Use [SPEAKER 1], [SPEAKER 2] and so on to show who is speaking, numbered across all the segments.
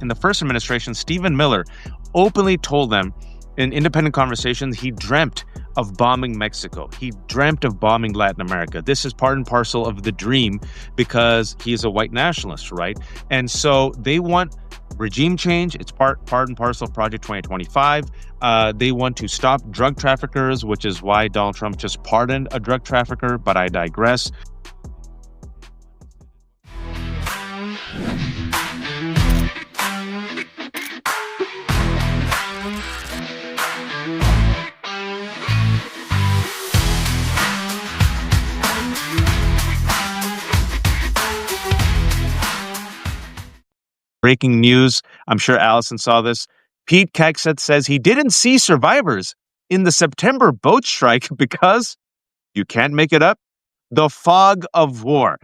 [SPEAKER 1] in the first administration, Stephen Miller openly told them in independent conversations he dreamt of bombing Mexico. He dreamt of bombing Latin America. This is part and parcel of the dream because he's a white nationalist, right? And so they want regime change. It's part and parcel of Project 2025. They want to stop drug traffickers, which is why Donald Trump just pardoned a drug trafficker, but I digress. Breaking news. I'm sure Allison saw this. Pete Kekset says he didn't see survivors in the September boat strike because, you can't make it up, the fog of war.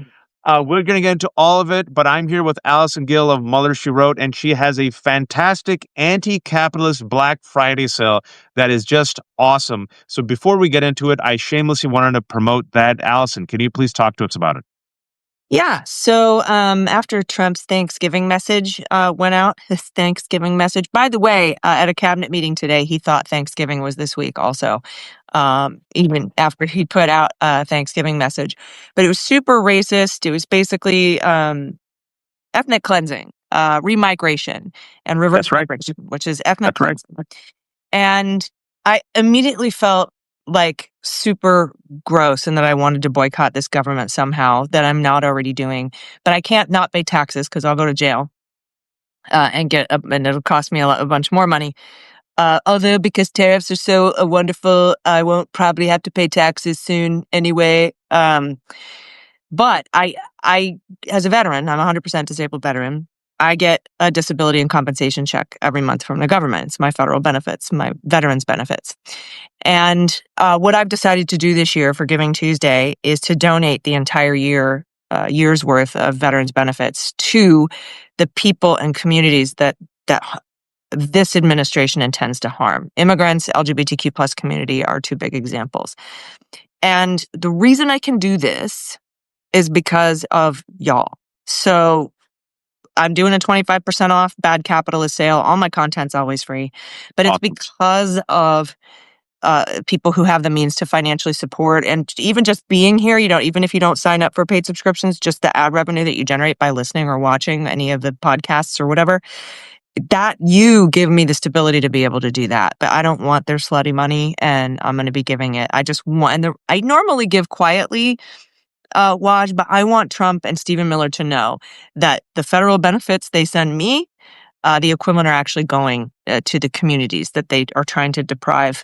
[SPEAKER 1] We're going to get into all of it, but I'm here with Allison Gill of Mueller, She Wrote, and she has a fantastic anti-capitalist Black Friday sale that is just awesome. So before we get into it, I shamelessly wanted to promote that. Allison, can you please talk to us about it?
[SPEAKER 2] Yeah. So after Trump's Thanksgiving message went out, his Thanksgiving message, by the way, at a cabinet meeting today, he thought Thanksgiving was this week also, even after he put out a Thanksgiving message. But it was super racist. It was basically ethnic cleansing, remigration, and reverse migration, which is ethnic cleansing. And I immediately felt like super gross and that I wanted to boycott this government somehow, that I'm not already doing. But I can't not pay taxes because I'll go to jail and it'll cost me a bunch more money. Although because tariffs are so wonderful, I won't probably have to pay taxes soon anyway. But I, as a veteran, I'm a 100% disabled veteran. I get a disability and compensation check every month from the government. It's my federal benefits, my veterans benefits. And what I've decided to do this year for Giving Tuesday is to donate the entire year's worth of veterans benefits to the people and communities that this administration intends to harm. Immigrants, LGBTQ plus community are two big examples. And the reason I can do this is because of y'all. So I'm doing a 25% off Bad Capitalist sale. All my content's always free. But it's because of people who have the means to financially support, and even just being here, even if you don't sign up for paid subscriptions, just the ad revenue that you generate by listening or watching any of the podcasts or whatever, that you give me the stability to be able to do that. But I don't want their slutty money, and I'm going to be giving it. I just want, and I normally give quietly, Waj, but I want Trump and Stephen Miller to know that the federal benefits they send me, the equivalent are actually going to the communities that they are trying to deprive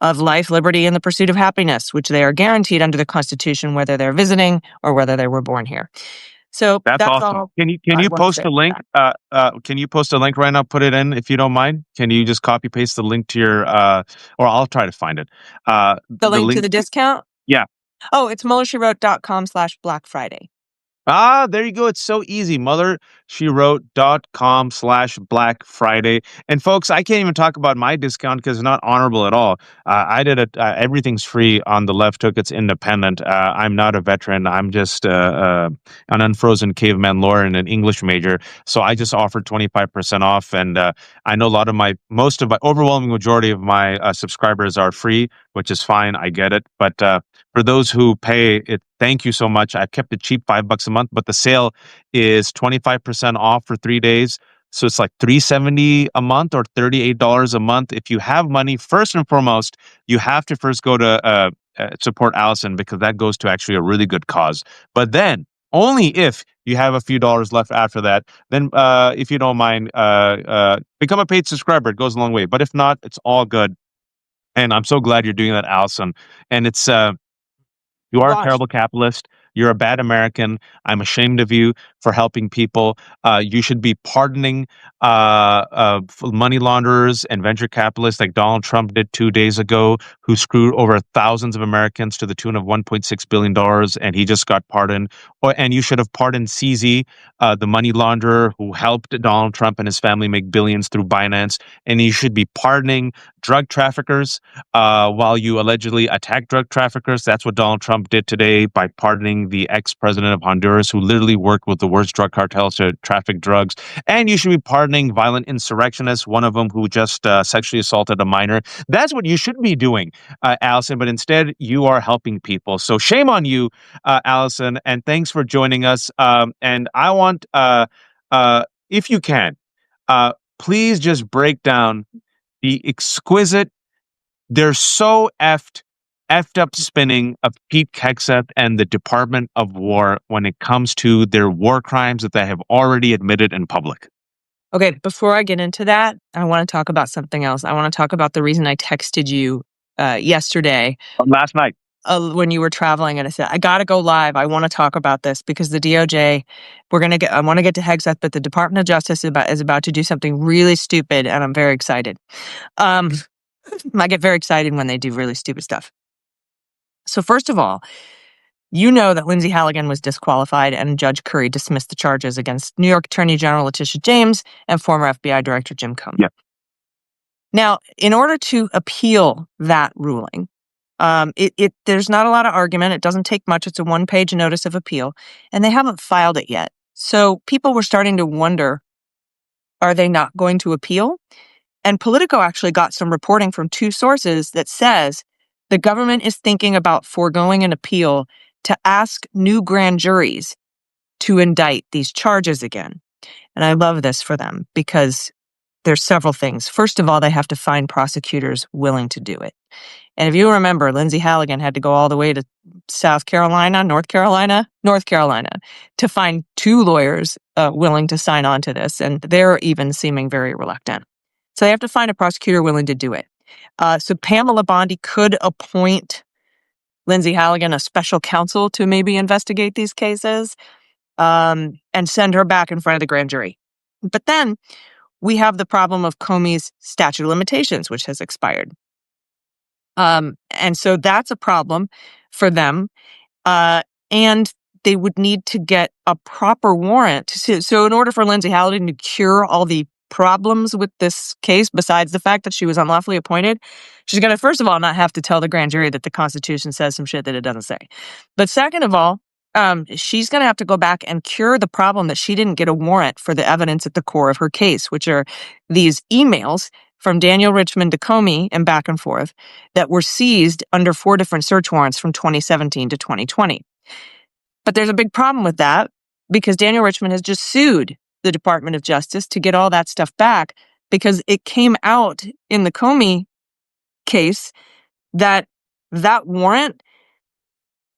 [SPEAKER 2] of life, liberty, and the pursuit of happiness, which they are guaranteed under the Constitution, whether they're visiting or whether they were born here. So that's
[SPEAKER 1] awesome.
[SPEAKER 2] all.
[SPEAKER 1] Can you post a link? Can you post a link right now? Put it in if you don't mind. Can you just copy paste the link to your or I'll try to find it.
[SPEAKER 2] The link to the discount?
[SPEAKER 1] Yeah.
[SPEAKER 2] Oh, it's MuellerSheWrote.com/Black Friday.
[SPEAKER 1] There you go. It's so easy. MuellerSheWrote.com/Black Friday. And folks, I can't even talk about my discount because it's not honorable at all. I did it. Everything's free on the left hook. It's independent. I'm not a veteran. I'm just an unfrozen caveman lore and an English major. So I just offered 25% off. And I know most of my overwhelming majority of my subscribers are free, which is fine. I get it. But for those who pay it, thank you so much. I've kept it cheap, $5 a month, but the sale is 25% off for 3 days. So it's like $370 a month or $38 a month. If you have money, first and foremost, you have to first go to support Allison because that goes to actually a really good cause. But then only if you have a few dollars left after that, then if you don't mind, become a paid subscriber. It goes a long way. But if not, it's all good. And I'm so glad you're doing that, Allison. And it's you are a terrible capitalist. You're a bad American. I'm ashamed of you for helping people. You should be pardoning money launderers and venture capitalists like Donald Trump did 2 days ago, who screwed over thousands of Americans to the tune of $1.6 billion, and he just got pardoned. And you should have pardoned CZ, the money launderer who helped Donald Trump and his family make billions through Binance. And you should be pardoning drug traffickers while you allegedly attack drug traffickers. That's what Donald Trump did today by pardoning pardoning the ex-president of Honduras who literally worked with the worst drug cartels to traffic drugs. And you should be pardoning violent insurrectionists, one of them who just sexually assaulted a minor. That's what you should be doing, Allison, but instead you are helping people. So shame on you, Allison, and thanks for joining us. And I want, if you can, please just break down the exquisite, they're so effed up spinning of Pete Hegseth and the Department of War when it comes to their war crimes that they have already admitted in public.
[SPEAKER 2] Okay, before I get into that, I want to talk about something else. I want to talk about the reason I texted you yesterday.
[SPEAKER 1] Last night.
[SPEAKER 2] When you were traveling, and I said, I got to go live. I want to talk about this because the DOJ, I want to get to Hegseth, but the Department of Justice is about to do something really stupid, and I'm very excited. I get very excited when they do really stupid stuff. So first of all, you know that Lindsay Halligan was disqualified and Judge Curry dismissed the charges against New York Attorney General Letitia James and former FBI Director Jim Comey.
[SPEAKER 1] Yep.
[SPEAKER 2] Now, in order to appeal that ruling, there's not a lot of argument. It doesn't take much. It's a one-page notice of appeal, and they haven't filed it yet. So people were starting to wonder, are they not going to appeal? And Politico actually got some reporting from two sources that says the government is thinking about foregoing an appeal to ask new grand juries to indict these charges again. And I love this for them because there's several things. First of all, they have to find prosecutors willing to do it. And if you remember, Lindsay Halligan had to go all the way to North Carolina, to find two lawyers willing to sign on to this. And they're even seeming very reluctant. So they have to find a prosecutor willing to do it. So Pamela Bondi could appoint Lindsay Halligan a special counsel to maybe investigate these cases and send her back in front of the grand jury. But then we have the problem of Comey's statute of limitations, which has expired. And so that's a problem for them. And they would need to get a proper warrant. So in order for Lindsay Halligan to cure all the problems with this case, besides the fact that she was unlawfully appointed, she's going to, first of all, not have to tell the grand jury that the Constitution says some shit that it doesn't say. But second of all, she's going to have to go back and cure the problem that she didn't get a warrant for the evidence at the core of her case, which are these emails from Daniel Richmond to Comey and back and forth that were seized under 4 different search warrants from 2017 to 2020. But there's a big problem with that because Daniel Richmond has just sued the Department of Justice to get all that stuff back because it came out in the Comey case that warrant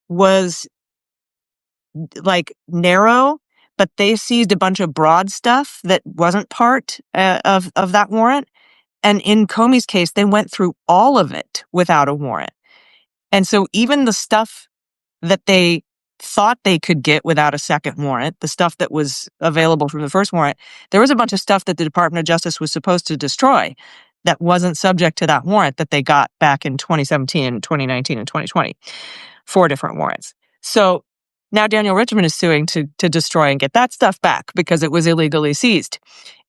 [SPEAKER 2] was like narrow, but they seized a bunch of broad stuff that wasn't part of that warrant. And in Comey's case, they went through all of it without a warrant. And so even the stuff that they thought they could get without a second warrant, the stuff that was available from the first warrant, there was a bunch of stuff that the Department of Justice was supposed to destroy that wasn't subject to that warrant that they got back in 2017, 2019, and 2020. 4 different warrants. So now Daniel Richmond is suing to destroy and get that stuff back because it was illegally seized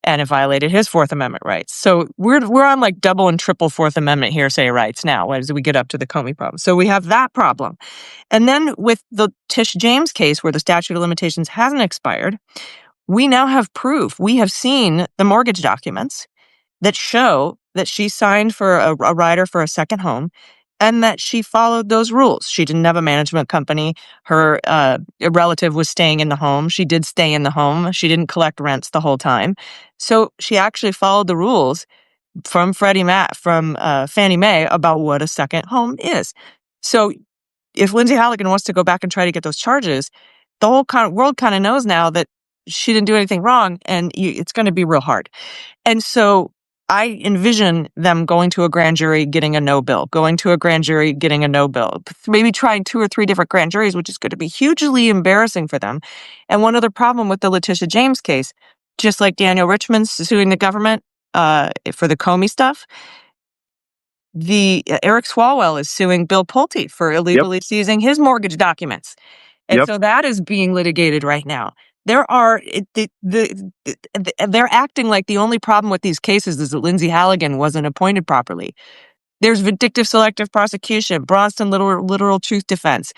[SPEAKER 2] and it violated his Fourth Amendment rights. So we're on like double and triple Fourth Amendment hearsay rights now as we get up to the Comey problem. So we have that problem. And then with the Tish James case where the statute of limitations hasn't expired, we now have proof. We have seen the mortgage documents that show that she signed for a rider for a second home and that she followed those rules. She didn't have a management company. Her relative was staying in the home. She did stay in the home. She didn't collect rents the whole time. So she actually followed the rules from Fannie Mae about what a second home is. So if Lindsay Halligan wants to go back and try to get those charges, the whole world kind of knows now that she didn't do anything wrong, and it's going to be real hard. And so I envision them going to a grand jury, getting a no bill, going to a grand jury, getting a no bill, maybe trying 2 or 3 different grand juries, which is going to be hugely embarrassing for them. And one other problem with the Letitia James case, just like Daniel Richmond's suing the government for the Comey stuff, Eric Swalwell is suing Bill Pulte for illegally seizing his mortgage documents. And so that is being litigated right now. They're acting like the only problem with these cases is that Lindsay Halligan wasn't appointed properly. There's vindictive selective prosecution, Bronston literal truth defense,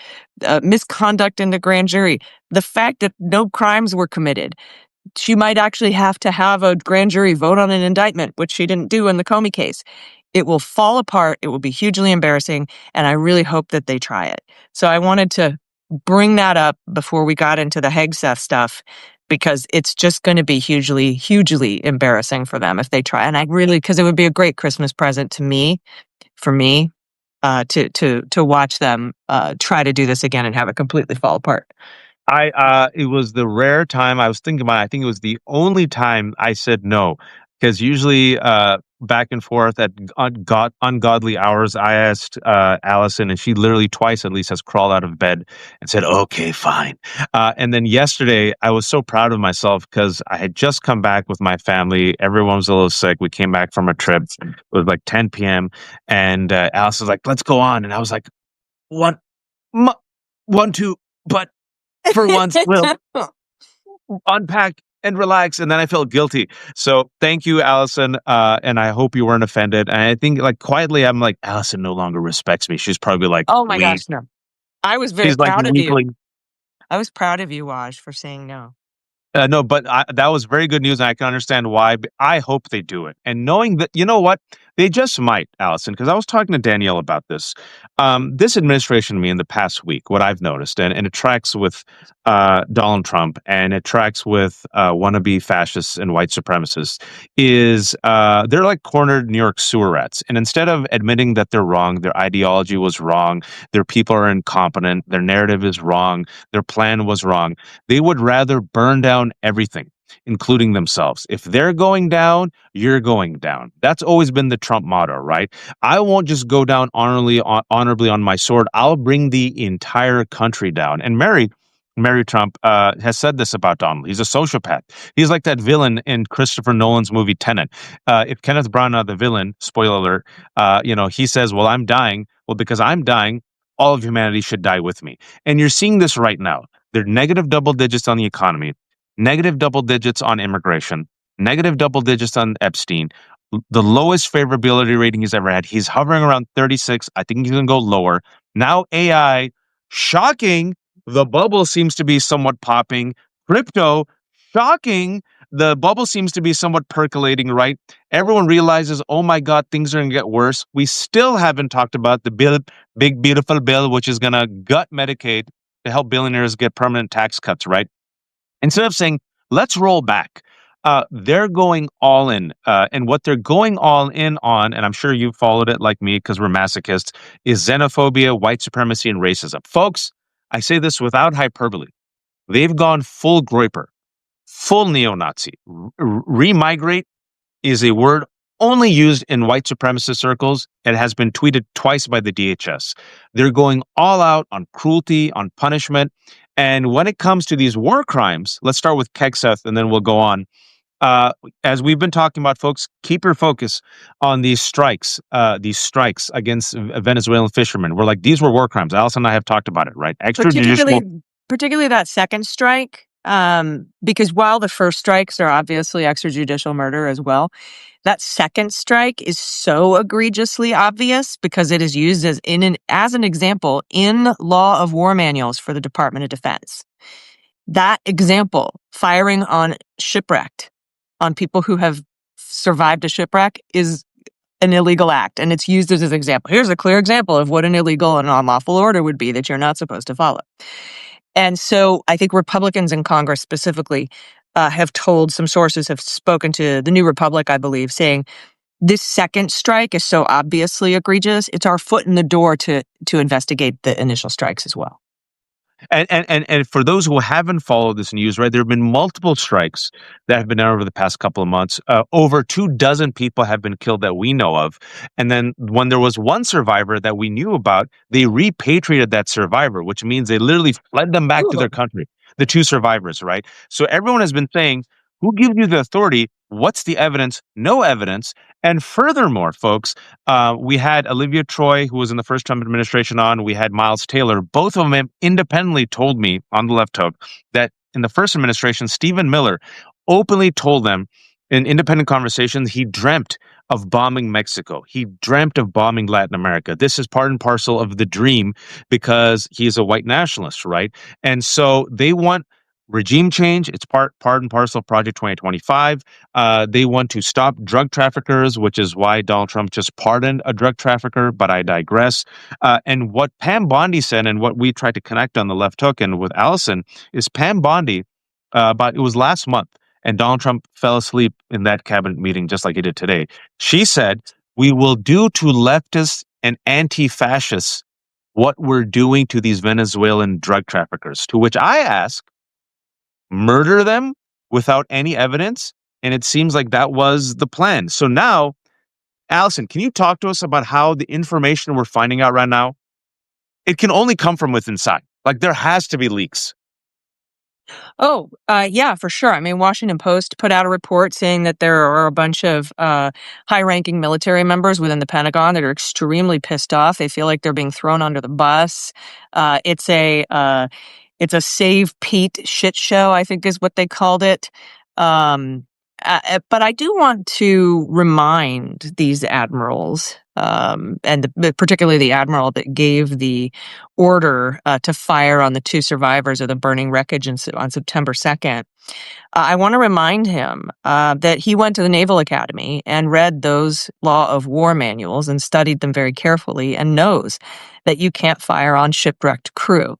[SPEAKER 2] misconduct in the grand jury, the fact that no crimes were committed. She might actually have to have a grand jury vote on an indictment, which she didn't do in the Comey case. It will fall apart. It will be hugely embarrassing. And I really hope that they try it. So I wanted to bring that up before we got into the Hegseth stuff, because it's just going to be hugely, hugely embarrassing for them if they try. And because it would be a great Christmas present for me, to watch them try to do this again and have it completely fall apart.
[SPEAKER 1] It was the rare time I was thinking about it. I think it was the only time I said no, because usually back and forth at ungodly hours, I asked Allison, and she literally twice at least has crawled out of bed and said, "Okay, fine." And then yesterday, I was so proud of myself because I had just come back with my family. Everyone was a little sick. We came back from a trip. It was like 10 p.m. and Allison was like, "Let's go on," and I was like, "One, two, but." For once, we'll unpack and relax. And then I felt guilty. So thank you, Allison. And I hope you weren't offended. And I think, like, quietly, I'm like, Allison no longer respects me. She's probably like,
[SPEAKER 2] oh my gosh, no. I was very
[SPEAKER 1] she's like
[SPEAKER 2] proud of you.
[SPEAKER 1] weakling.
[SPEAKER 2] I was proud of you, Waj, for saying no.
[SPEAKER 1] No, but that was very good news, and I can understand why. I hope they do it. And knowing that, you know what? They just might, Allison, because I was talking to Danielle about this. This administration to me in the past week, what I've noticed, and it tracks with Donald Trump, and it tracks with wannabe fascists and white supremacists, is they're like cornered New York sewer rats. And instead of admitting that they're wrong, their ideology was wrong, their people are incompetent, their narrative is wrong, their plan was wrong, they would rather burn down everything, including themselves. If they're going down, you're going down. That's always been the Trump motto, right? I won't just go down honorably on my sword. I'll bring the entire country down. And Mary Trump has said this about Donald. He's a sociopath. He's like that villain in Christopher Nolan's movie Tenet. If Kenneth Branagh, the villain, spoiler alert, he says, "Well, I'm dying. Well, because I'm dying, all of humanity should die with me." And you're seeing this right now. They're negative double digits on the economy, negative double digits on immigration, negative double digits on Epstein, the lowest favorability rating he's ever had. He's hovering around 36. I think he's going to go lower. Now AI, shocking. The bubble seems to be somewhat popping. Crypto, shocking. The bubble seems to be somewhat percolating, right? Everyone realizes, oh my God, things are going to get worse. We still haven't talked about the big, beautiful bill, which is going to gut Medicaid to help billionaires get permanent tax cuts, right? Instead of saying, let's roll back, they're going all in. And what they're going all in on, and I'm sure you've followed it like me because we're masochists, is xenophobia, white supremacy, and racism. Folks, I say this without hyperbole. They've gone full Groyper, full neo-Nazi. Remigrate is a word only used in white supremacist circles. It has been tweeted twice by the DHS. They're going all out on cruelty, on punishment. And when it comes to these war crimes, let's start with Hegseth and then we'll go on. As we've been talking about, folks, keep your focus on these strikes against Venezuelan fishermen. We're like, these were war crimes. Allison and I have talked about it, right?
[SPEAKER 2] Particularly that second strike, because while the first strikes are obviously extrajudicial murder as well, that second strike is so egregiously obvious because it is used as an example in law of war manuals for the Department of Defense. That example, firing on people who have survived a shipwreck, is an illegal act, and it's used as an example. Here's a clear example of what an illegal and unlawful order would be that you're not supposed to follow. And so I think Republicans in Congress specifically have told, some sources have spoken to the New Republic, I believe, saying this second strike is so obviously egregious, it's our foot in the door to investigate the initial strikes as well.
[SPEAKER 1] And for those who haven't followed this news, right, there have been multiple strikes that have been done over the past couple of months. Over 24 people have been killed that we know of. And then when there was one survivor that we knew about, they repatriated that survivor, which means they literally fled them back to their country. The 2 survivors, right? So everyone has been saying, who gives you the authority? What's the evidence? No evidence. And furthermore, folks, we had Olivia Troy, who was in the first Trump administration on. We had Miles Taylor. Both of them independently told me on the left hook that in the first administration, Stephen Miller openly told them in independent conversations, he dreamt of bombing Mexico. He dreamt of bombing Latin America. This is part and parcel of the dream because he is a white nationalist, right? And so they want regime change. It's part and parcel of Project 2025. They want to stop drug traffickers, which is why Donald Trump just pardoned a drug trafficker. But I digress. And what Pam Bondi said, and what we tried to connect on the left hook and with Allison, is Pam Bondi. But it was last month, and Donald Trump fell asleep in that cabinet meeting just like he did today. She said, "We will do to leftists and anti-fascists what we're doing to these Venezuelan drug traffickers." To which I ask, murder them without any evidence? And it seems like that was the plan. So now, Allison, can you talk to us about how the information we're finding out right now, it can only come from within inside? Like there has to be leaks.
[SPEAKER 2] Oh, yeah, for sure. I mean, Washington Post put out a report saying that there are a bunch of high-ranking military members within the Pentagon that are extremely pissed off. They feel like they're being thrown under the bus. It's a Save Pete shit show, I think is what they called it. But I do want to remind these admirals, particularly the admiral that gave the order to fire on the two survivors of the burning wreckage on September 2nd. I want to remind him that he went to the Naval Academy and read those law of war manuals and studied them very carefully and knows that you can't fire on shipwrecked crew.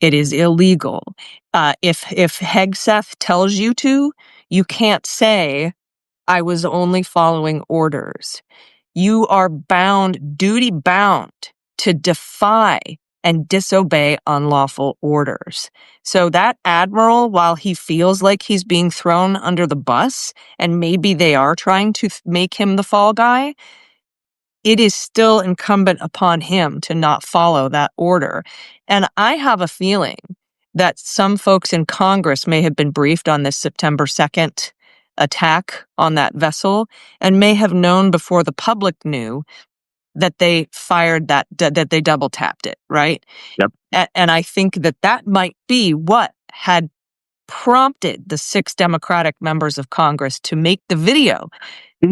[SPEAKER 2] It is illegal. If Hegseth tells you to, you can't say, "I was only following orders." You are duty bound to defy and disobey unlawful orders. So that admiral, while he feels like he's being thrown under the bus, and maybe they are trying to make him the fall guy, it is still incumbent upon him to not follow that order. And I have a feeling that some folks in Congress may have been briefed on this September 2nd attack on that vessel and may have known before the public knew that they fired that they double tapped it, right?
[SPEAKER 1] Yep.
[SPEAKER 2] And I think that might be what had prompted the 6 Democratic members of Congress to make the video,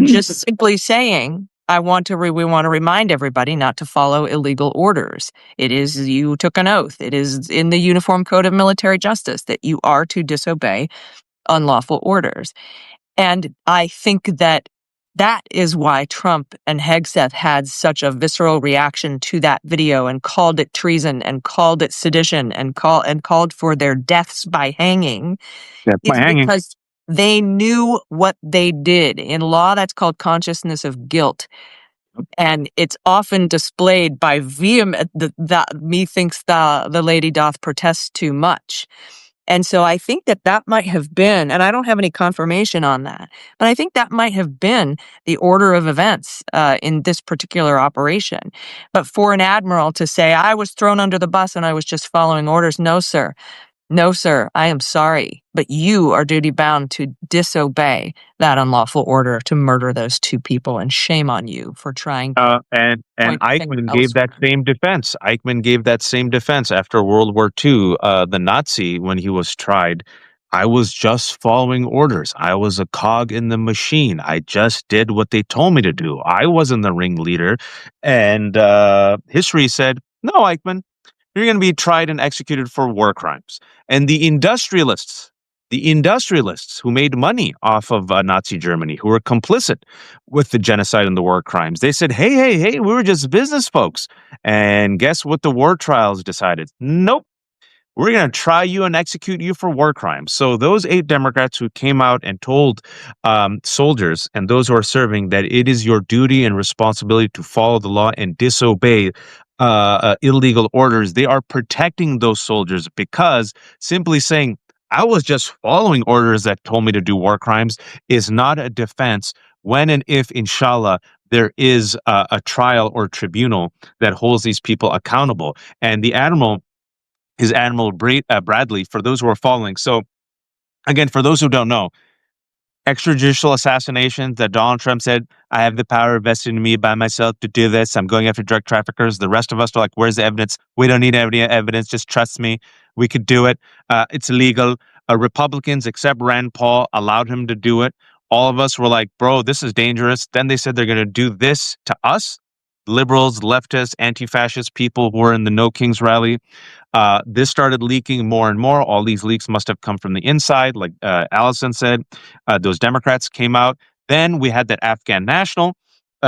[SPEAKER 2] just simply saying, we want to remind everybody not to follow illegal orders. You took an oath. It is in the Uniform Code of Military Justice that you are to disobey unlawful orders. And I think that is why Trump and Hegseth had such a visceral reaction to that video and called it treason and called it sedition and called for their deaths by hanging. Because they knew what they did. In law, that's called consciousness of guilt. And it's often displayed by vehement, methinks the lady doth protest too much. And so I think that might have been, and I don't have any confirmation on that, but I think that might have been the order of events in this particular operation. But for an admiral to say, "I was thrown under the bus and I was just following orders," no, sir. No, sir, I am sorry, but you are duty bound to disobey that unlawful order to murder those 2 people, and shame on you for trying to
[SPEAKER 1] And
[SPEAKER 2] point the finger
[SPEAKER 1] Eichmann gave that
[SPEAKER 2] elsewhere.
[SPEAKER 1] same defense. Eichmann gave that same defense after World War II. The Nazi, when he was tried, "I was just following orders. I was a cog in the machine. I just did what they told me to do. I wasn't the ringleader." And history said, "No, Eichmann, you're going to be tried and executed for war crimes." And the industrialists who made money off of Nazi Germany, who were complicit with the genocide and the war crimes, they said, hey, we were just business folks. And guess what the war trials decided? Nope. We're going to try you and execute you for war crimes. So those 8 Democrats who came out and told soldiers and those who are serving that it is your duty and responsibility to follow the law and disobey illegal orders, they are protecting those soldiers, because simply saying, "I was just following orders that told me to do war crimes," is not a defense when and if, inshallah, there is a trial or tribunal that holds these people accountable. And the admiral is Admiral Bradley, for those who are following. So, again, for those who don't know, extrajudicial assassinations that Donald Trump said, "I have the power vested in me by myself to do this. I'm going after drug traffickers." The rest of us are like, "Where's the evidence? We don't need any evidence. Just trust me. We could do it. It's illegal." Republicans, except Rand Paul, allowed him to do it. All of us were like, bro, this is dangerous. Then they said they're going to do this to us, liberals, leftists, anti-fascist people who were in the No Kings rally. This started leaking more and more. All these leaks must have come from the inside, like Allison said. Those Democrats came out. Then we had that Afghan national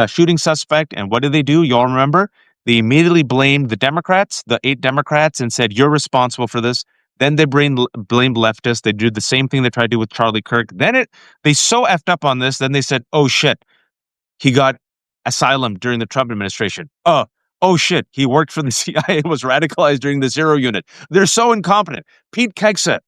[SPEAKER 1] shooting suspect. And what did they do? Y'all remember? They immediately blamed the Democrats, the 8 Democrats, and said, you're responsible for this. Then they blamed leftists. They did the same thing they tried to do with Charlie Kirk. They so effed up on this. Then they said, oh shit, he got asylum during the Trump administration. Oh shit, he worked for the CIA and was radicalized during the Zero Unit. They're so incompetent. Pete Keksa,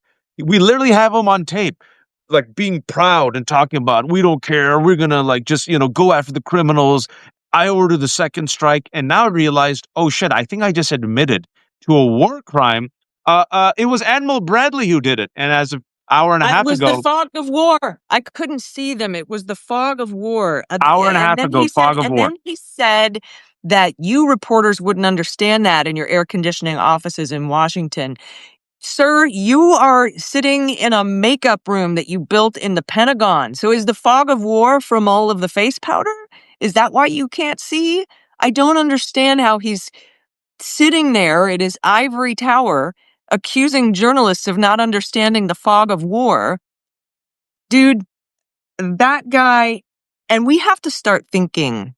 [SPEAKER 1] we literally have him on tape, like being proud and talking about, we don't care. We're going to like just, go after the criminals. I ordered the second strike. And now I realized, oh shit, I think I just admitted to a war crime. It was Admiral Bradley who did it. And as an hour and a half
[SPEAKER 2] It was
[SPEAKER 1] ago,
[SPEAKER 2] the fog of war. I couldn't see them. It was the fog of war.
[SPEAKER 1] hour and a half ago, fog of war.
[SPEAKER 2] Then he said that you reporters wouldn't understand that in your air conditioning offices in Washington. Sir, you are sitting in a makeup room that you built in the Pentagon. So is the fog of war from all of the face powder? Is that why you can't see? I don't understand how he's sitting there in his ivory tower accusing journalists of not understanding the fog of war. Dude, that guy, and we have to start thinking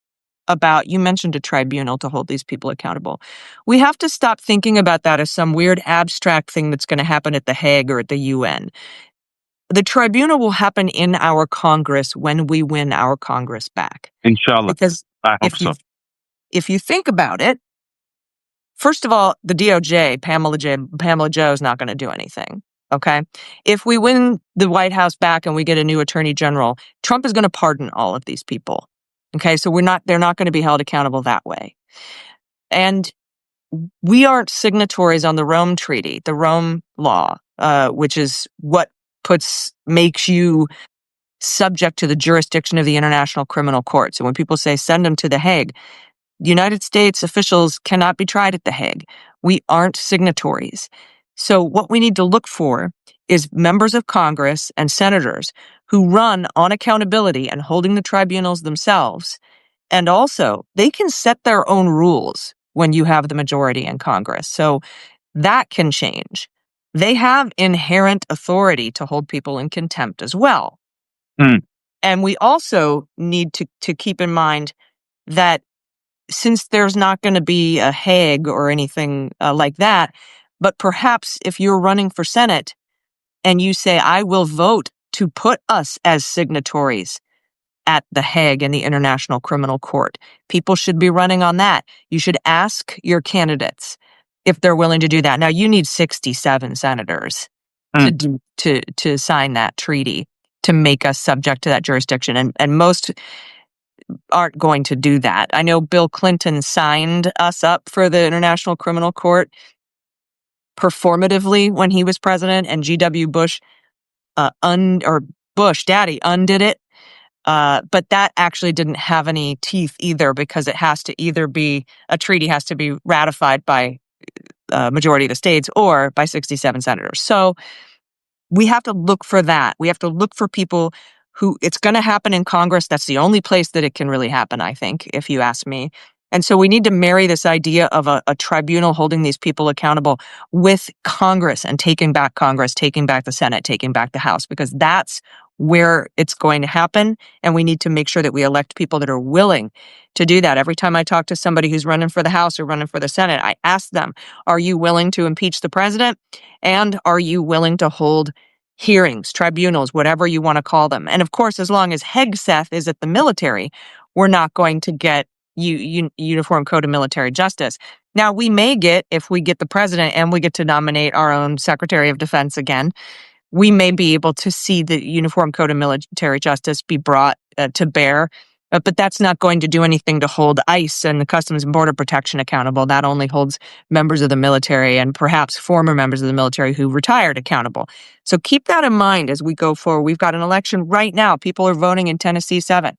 [SPEAKER 2] about, you mentioned a tribunal to hold these people accountable. We have to stop thinking about that as some weird abstract thing that's going to happen at The Hague or at the UN. The tribunal will happen in our Congress when we win our Congress back.
[SPEAKER 1] Inshallah.
[SPEAKER 2] Because
[SPEAKER 1] I hope so.
[SPEAKER 2] If you think about it, first of all, the DOJ, Pamela Joe is not going to do anything. Okay. If we win the White House back and we get a new attorney general, Trump is going to pardon all of these people. Okay. So they're not going to be held accountable that way. And we aren't signatories on the Rome Treaty, the Rome Law, which is what makes you subject to the jurisdiction of the International Criminal Court. So when people say send them to The Hague, United States officials cannot be tried at The Hague. We aren't signatories. So what we need to look for is members of Congress and senators who run on accountability and holding the tribunals themselves. And also, they can set their own rules when you have the majority in Congress. So that can change. They have inherent authority to hold people in contempt as well. And we also need to keep in mind that since there's not going to be a Hague or anything like that, but perhaps if you're running for Senate and you say, I will vote to put us as signatories at the Hague and the International Criminal Court, people should be running on that. You should ask your candidates if they're willing to do that. Now, you need 67 senators to sign that treaty to make us subject to that jurisdiction. And most aren't going to do that. I know Bill Clinton signed us up for the International Criminal Court performatively when he was president, and G.W. Bush, Bush Daddy, undid it. But that actually didn't have any teeth either, because it has to either be, a treaty has to be ratified by a majority of the states or by 67 senators. So we have to look for that. We have to look for people who, it's going to happen in Congress. That's the only place that it can really happen, I think, if you ask me. And so we need to marry this idea of a tribunal holding these people accountable with Congress and taking back Congress, taking back the Senate, taking back the House, because that's where it's going to happen. And we need to make sure that we elect people that are willing to do that. Every time I talk to somebody who's running for the House or running for the Senate, I ask them, are you willing to impeach the president? And are you willing to hold hearings, tribunals, whatever you want to call them? And of course, as long as Hegseth is at the military, we're not going to get Uniform Code of Military Justice. Now, we may get, if we get the president and we get to nominate our own Secretary of Defense again, we may be able to see the Uniform Code of Military Justice be brought to bear. But that's not going to do anything to hold ICE and the Customs and Border Protection accountable. That only holds members of the military and perhaps former members of the military who retired accountable. So keep that in mind as we go forward. We've got an election right now. People are voting in Tennessee 7.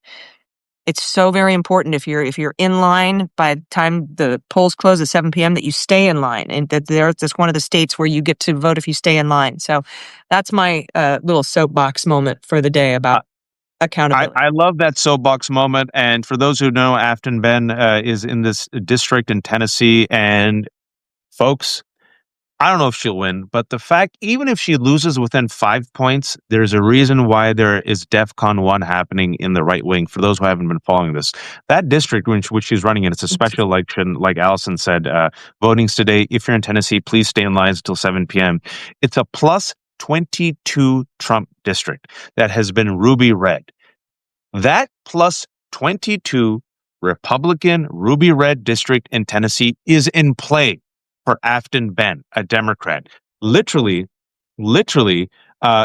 [SPEAKER 2] It's so very important if you're in line by the time the polls close at 7 p.m. that you stay in line, and that that's one of the states where you get to vote if you stay in line. So that's my little soapbox moment for the day about accountability.
[SPEAKER 1] I love that soapbox moment. And for those who know, Afton Ben is in this district in Tennessee. And folks, I don't know if she'll win, but the fact, even if she loses within 5 points, there's a reason why there is DEFCON 1 happening in the right wing. For those who haven't been following this, that district which she's running in, it's a special election. Like Allison said, voting's today. If you're in Tennessee, please stay in lines until 7 p.m. It's a plus 22 Trump district that has been ruby red. That plus 22 Republican ruby red district in Tennessee is in play for Afton Ben, a Democrat. Literally,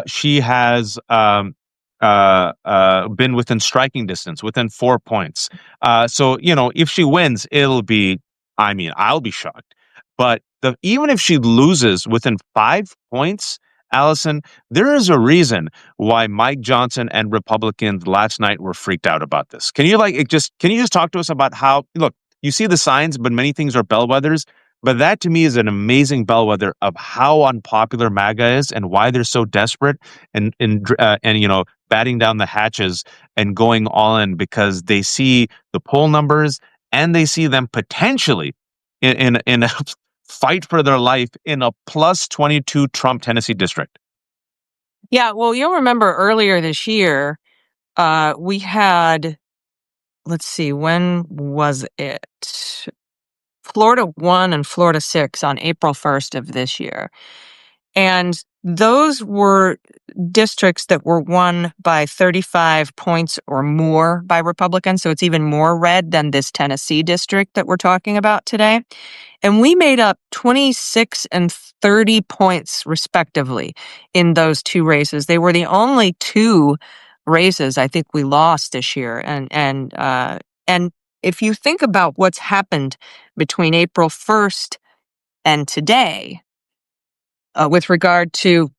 [SPEAKER 1] she has been within striking distance, within 4 points. So, if she wins, I'll be shocked. But even if she loses within 5 points, Allison, there is a reason why Mike Johnson and Republicans last night were freaked out about this. Can you just talk to us about how, look, you see the signs, but many things are bellwethers. But that to me is an amazing bellwether of how unpopular MAGA is and why they're so desperate and batting down the hatches and going all in, because they see the poll numbers and they see them potentially in a fight for their life in a plus 22 Trump Tennessee district.
[SPEAKER 2] Yeah, well, you'll remember earlier this year, we had, let's see, when was it? Florida 1 and Florida 6 on April 1st of this year. And those were districts that were won by 35 points or more by Republicans. So it's even more red than this Tennessee district that we're talking about today. And we made up 26 and 30 points respectively in those two races. They were the only two races I think we lost this year. And if you think about what's happened between April 1st and today, with regard to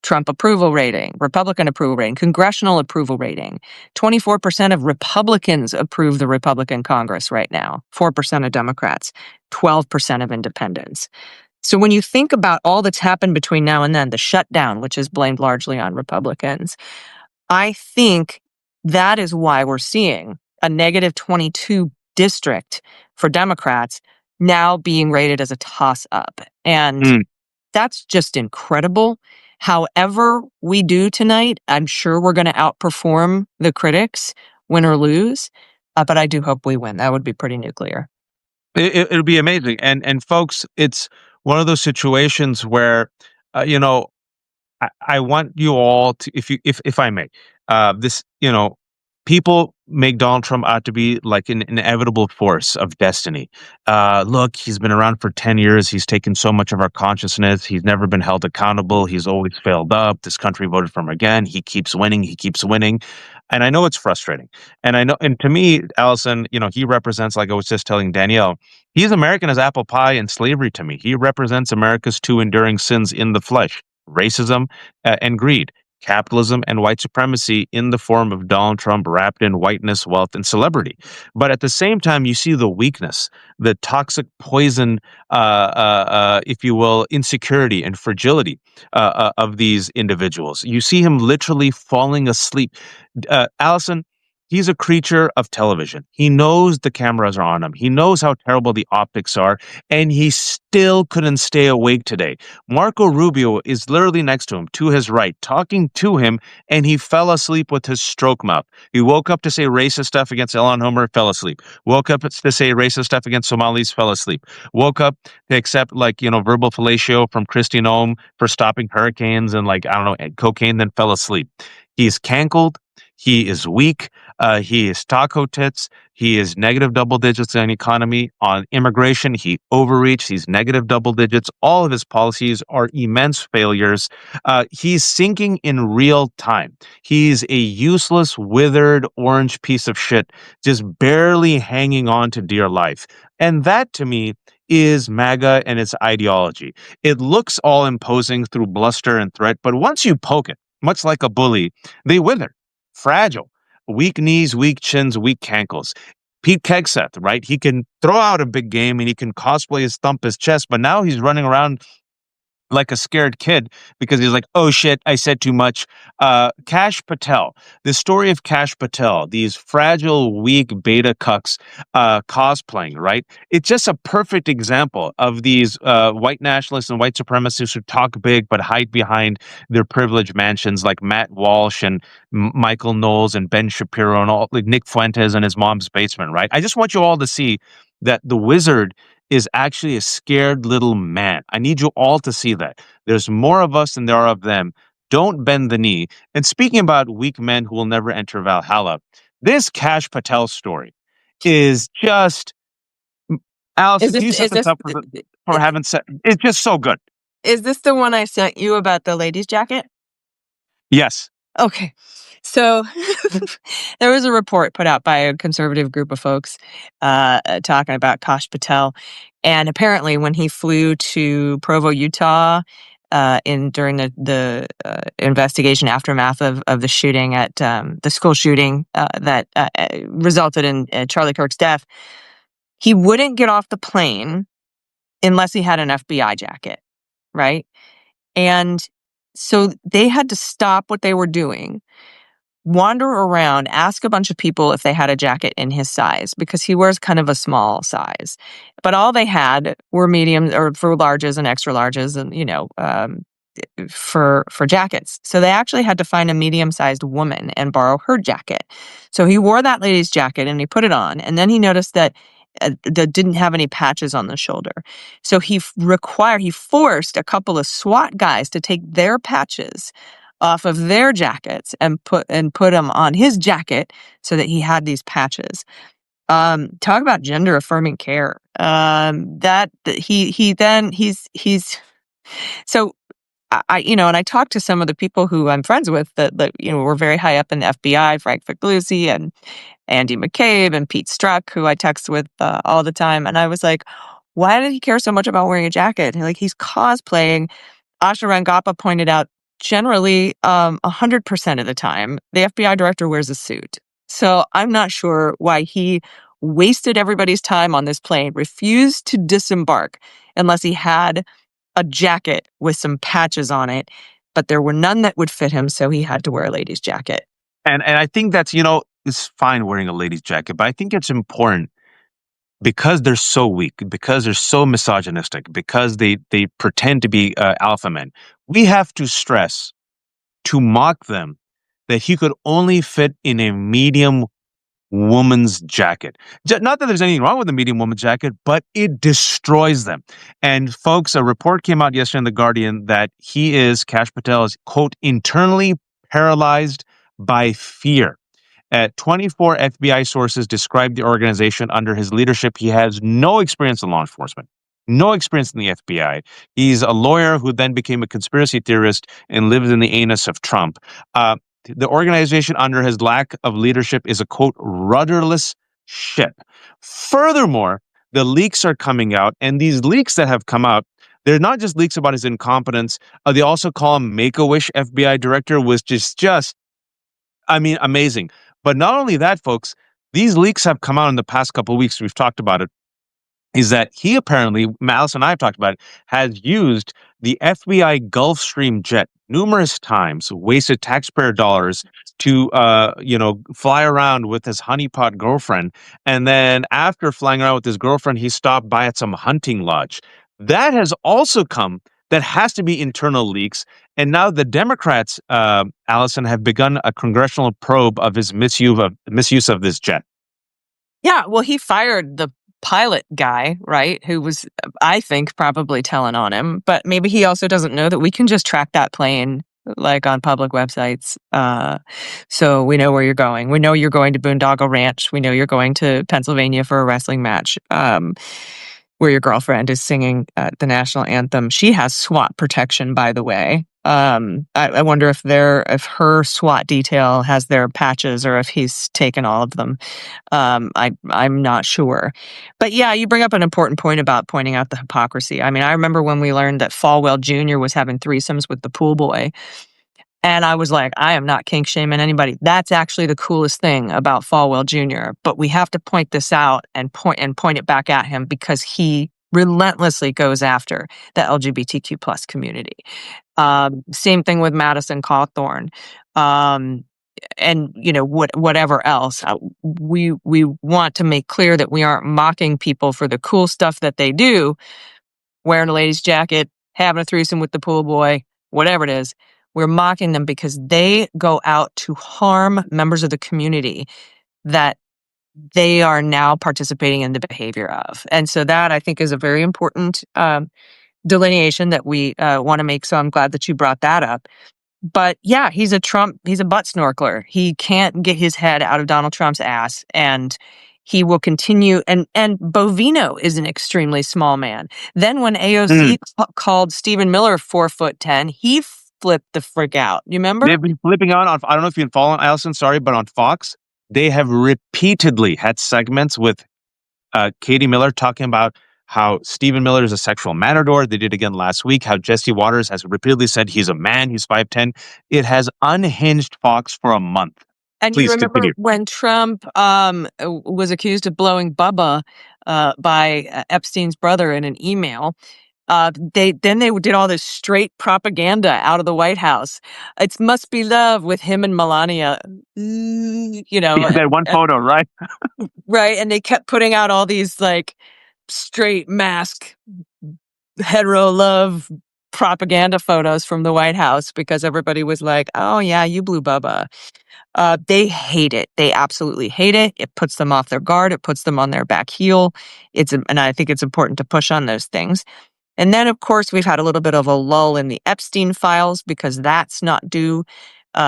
[SPEAKER 2] Trump approval rating, Republican approval rating, congressional approval rating, 24% of Republicans approve the Republican Congress right now, 4% of Democrats, 12% of independents. So when you think about all that's happened between now and then, the shutdown, which is blamed largely on Republicans, I think that is why we're seeing a negative 22 district for Democrats now being rated as a toss-up. And that's just incredible. However we do tonight, I'm sure we're going to outperform the critics, win or lose. But I do hope we win. That would be pretty nuclear.
[SPEAKER 1] It'll be amazing. And folks, it's one of those situations where, I want you all to, if I may, people make Donald Trump out to be like an inevitable force of destiny. Look, he's been around for 10 years. He's taken so much of our consciousness. He's never been held accountable. He's always failed up. This country voted for him again. He keeps winning. He keeps winning. And I know it's frustrating. And to me, Allison, he represents, like I was just telling Danielle, he's American as apple pie and slavery to me. He represents America's two enduring sins in the flesh: racism and greed, capitalism and white supremacy in the form of Donald Trump wrapped in whiteness, wealth, and celebrity. But at the same time, you see the weakness, the toxic poison, if you will, insecurity and fragility of these individuals. You see him literally falling asleep. Allison, he's a creature of television. He knows the cameras are on him. He knows how terrible the optics are, and he still couldn't stay awake today. Marco Rubio is literally next to him, to his right, talking to him, and he fell asleep with his stroke mouth. He woke up to say racist stuff against Elon Homer, fell asleep. Woke up to say racist stuff against Somalis, fell asleep. Woke up to accept, verbal fellatio from Kristi Noem for stopping hurricanes and, cocaine, then fell asleep. He's cankled. He is weak. He is taco tits. He is negative double digits on economy. On immigration, he overreached. He's negative double digits. All of his policies are immense failures. He's sinking in real time. He's a useless, withered, orange piece of shit, just barely hanging on to dear life. And that, to me, is MAGA and its ideology. It looks all imposing through bluster and threat, but once you poke it, much like a bully, they wither. Fragile, weak knees, weak chins, weak cankles. Pete Hegseth, right? He can throw out a big game and he can cosplay his thump his chest, but now he's running around like a scared kid because he's like, oh shit, I said too much. Cash Patel, the story of Cash Patel, these fragile, weak beta cucks cosplaying, right? It's just a perfect example of these white nationalists and white supremacists who talk big but hide behind their privileged mansions, like Matt Walsh and Michael Knowles and Ben Shapiro and all, like Nick Fuentes in his mom's basement, right? I just want you all to see that the wizard is actually a scared little man. I need you all to see that. There's more of us than there are of them. Don't bend the knee. And speaking about weak men who will never enter Valhalla, this Cash Patel story is just
[SPEAKER 2] Is
[SPEAKER 1] Allison. Can
[SPEAKER 2] this
[SPEAKER 1] you set
[SPEAKER 2] is
[SPEAKER 1] this
[SPEAKER 2] this
[SPEAKER 1] up for having set? It's just so good.
[SPEAKER 2] is this the one I sent you about the ladies' jacket?
[SPEAKER 1] Yes.
[SPEAKER 2] Okay. So there was a report put out by a conservative group of folks talking about Kash Patel. And apparently when he flew to Provo, Utah, during the investigation aftermath of the shooting at the school shooting that resulted in Charlie Kirk's death, he wouldn't get off the plane unless he had an FBI jacket, right? And so they had to stop what they were doing, wander around, ask a bunch of people if they had a jacket in his size, because he wears kind of a small size. But all they had were mediums or for larges and extra larges and, for jackets. So they actually had to find a medium-sized woman and borrow her jacket. So he wore that lady's jacket and he put it on, and then he noticed that didn't have any patches on the shoulder. So he forced a couple of SWAT guys to take their patches off of their jackets and put them on his jacket so that he had these patches. Talk about gender affirming care. He's so and I talked to some of the people who I'm friends with that were very high up in the FBI, Frank Figliuzzi and Andy McCabe and Pete Strzok, who I text with all the time. And I was like, why did he care so much about wearing a jacket? Like, he's cosplaying. Asha Rangappa pointed out, generally, 100% of the time, the FBI director wears a suit. So I'm not sure why he wasted everybody's time on this plane, refused to disembark unless he had a jacket with some patches on it, but there were none that would fit him, so he had to wear a lady's jacket.
[SPEAKER 1] And I think that's, it's fine wearing a lady's jacket, but I think it's important because they're so weak, because they're so misogynistic, because they pretend to be alpha men. We have to stress to mock them that he could only fit in a medium woman's jacket. Not that there's anything wrong with the medium woman's jacket, but it destroys them. And folks, a report came out yesterday in The Guardian that Cash Patel is, quote, internally paralyzed by fear. 24 FBI sources describe the organization under his leadership. He has no experience in law enforcement, no experience in the FBI. He's a lawyer who then became a conspiracy theorist and lives in the anus of Trump. The organization under his lack of leadership is a, quote, rudderless ship. Furthermore, the leaks are coming out, and these leaks that have come out, they're not just leaks about his incompetence. They also call him Make-A-Wish FBI director, which is just, amazing. But not only that, folks, these leaks have come out in the past couple of weeks. We've talked about it. Is that he apparently, Alice and I have talked about it, has used the FBI Gulfstream jet numerous times, wasted taxpayer dollars to, fly around with his honeypot girlfriend. And then after flying around with his girlfriend, he stopped by at some hunting lodge. That has also come. That has to be internal leaks. And now the Democrats, Allison, have begun a congressional probe of his misuse of this jet.
[SPEAKER 2] Yeah, well, he fired the pilot guy, right, who was, I think, probably telling on him, but maybe he also doesn't know that we can just track that plane like on public websites. So we know where you're going. We know you're going to Boondoggle Ranch. We know you're going to Pennsylvania for a wrestling match, where your girlfriend is singing the national anthem. She has SWAT protection, by the way. I wonder if her SWAT detail has their patches or if he's taken all of them. I'm not sure. But yeah, you bring up an important point about pointing out the hypocrisy. I remember when we learned that Falwell Jr. was having threesomes with the pool boy. And I was like, I am not kink shaming anybody. That's actually the coolest thing about Falwell Jr. But we have to point this out and point it back at him because he relentlessly goes after the LGBTQ plus community. Same thing with Madison Cawthorn. And whatever else, we want to make clear that we aren't mocking people for the cool stuff that they do, wearing a lady's jacket, having a threesome with the pool boy, whatever it is. We're mocking them because they go out to harm members of the community that they are now participating in the behavior of. And so that, I think, is a very important delineation that we want to make. So I'm glad that you brought that up. But yeah, he's a butt snorkeler. He can't get his head out of Donald Trump's ass, and he will continue. And Bovino is an extremely small man. Then when AOC called Stephen Miller 4'10", he flipped the frick out. You remember?
[SPEAKER 1] They've been flipping out on, I don't know if you've been following, Allison, sorry, but on Fox, they have repeatedly had segments with Katie Miller talking about how Stephen Miller is a sexual matador. They did again last week. How Jesse Waters has repeatedly said he's a man, he's 5'10". It has unhinged Fox for a month.
[SPEAKER 2] And
[SPEAKER 1] Please
[SPEAKER 2] you remember
[SPEAKER 1] continue.
[SPEAKER 2] when Trump was accused of blowing Bubba by Epstein's brother in an email. They did all this straight propaganda out of the White House. It must be love with him and Melania,
[SPEAKER 1] That one photo, right?
[SPEAKER 2] right? And they kept putting out all these like straight mask hetero love propaganda photos from the White House because everybody was like, "Oh yeah, you blew Bubba." They hate it. They absolutely hate it. It puts them off their guard. It puts them on their back heel. And I think it's important to push on those things. And then, of course, we've had a little bit of a lull in the Epstein files because that's not due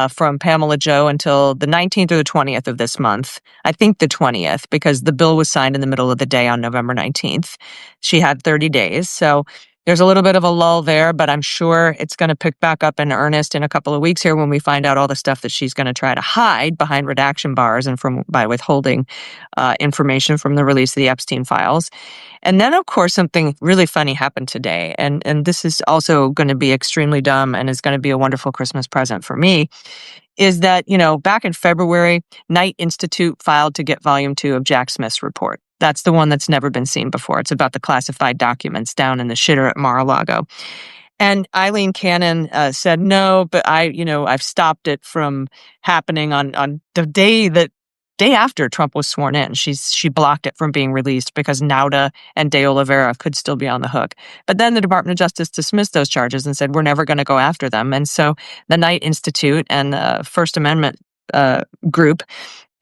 [SPEAKER 2] from Pamela Joe until the 19th or the 20th of this month. I think the 20th, because the bill was signed in the middle of the day on November 19th. She had 30 days. So there's a little bit of a lull there, but I'm sure it's going to pick back up in earnest in a couple of weeks here when we find out all the stuff that she's going to try to hide behind redaction bars and by withholding information from the release of the Epstein files. And then, of course, something really funny happened today. And this is also going to be extremely dumb and is going to be a wonderful Christmas present for me, is that, back in February, Knight Institute filed to get Volume 2 of Jack Smith's report. That's the one that's never been seen before. It's about the classified documents down in the shitter at Mar-a-Lago. And Eileen Cannon said, no, but I've stopped it from happening on the day after Trump was sworn in. She blocked it from being released because Nauta and De Oliveira could still be on the hook. But then the Department of Justice dismissed those charges and said, we're never going to go after them. And so the Knight Institute and the First Amendment group